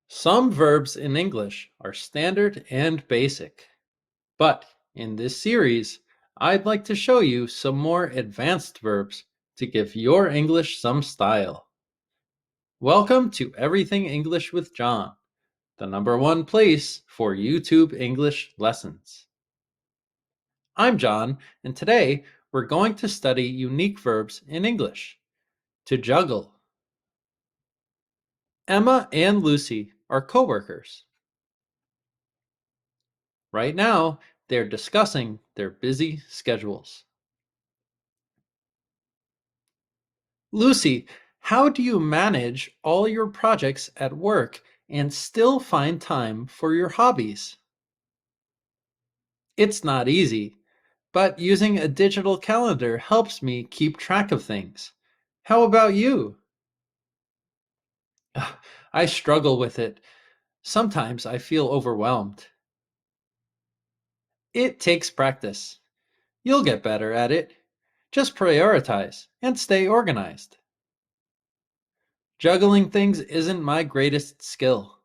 Some verbs in English are standard and basic, but in this series, I'd like to show you some more advanced verbs to give your English some style. Welcome to Everything English with John, the #1 place for YouTube English lessons. I'm John, and today we're going to study unique verbs in English. To juggle. Emma and Lucy are coworkers. Right now, they're discussing their busy schedules. Lucy, how do you manage all your projects at work and still find time for your hobbies? It's not easy, but using a digital calendar helps me keep track of things. How about you? I struggle with it. Sometimes I feel overwhelmed. It takes practice. You'll get better at it. Just prioritize and stay organized. Juggling things isn't my greatest skill.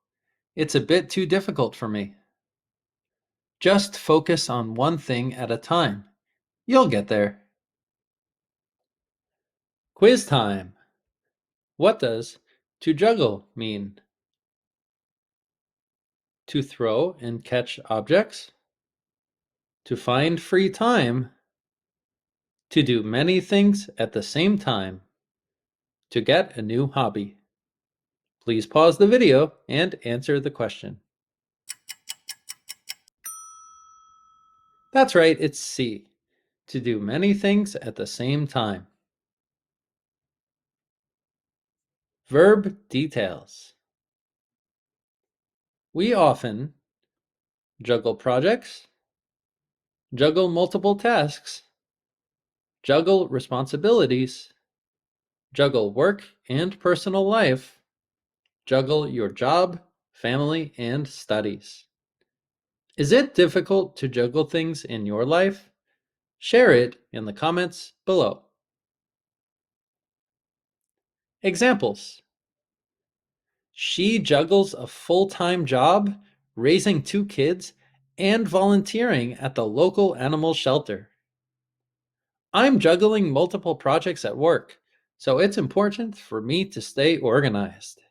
It's a bit too difficult for me. Just focus on one thing at a time. You'll get there. Quiz time. What does to juggle mean? To throw and catch objects? To find free time? To do many things at the same time? To get a new hobby? Please pause the video and answer the question. That's right, it's C. To do many things at the same time. Verb details. We often juggle projects, juggle multiple tasks, juggle responsibilities, juggle work and personal life, juggle your job, family, and studies. Is it difficult to juggle things in your life? Share it in the comments below. Examples. She juggles a full-time job, raising 2 kids, and volunteering at the local animal shelter. I'm juggling multiple projects at work, so it's important for me to stay organized.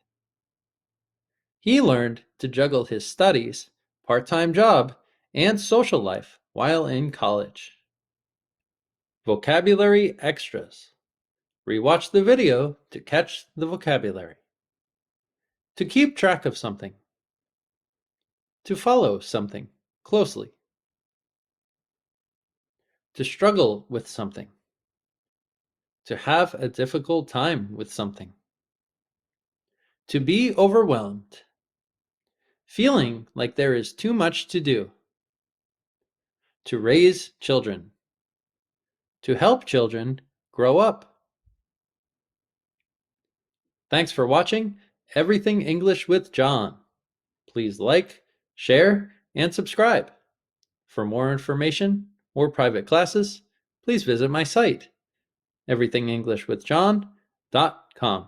He learned to juggle his studies, part-time job, and social life while in college. Vocabulary extras. Rewatch the video to catch the vocabulary. To keep track of something. To follow something closely. To struggle with something. To have a difficult time with something. To be overwhelmed. Feeling like there is too much to do. To raise children. To help children grow up. Thanks for watching Everything English with John. Please like, share, and subscribe. For more information or private classes, please visit my site, everythingenglishwithjohn.com.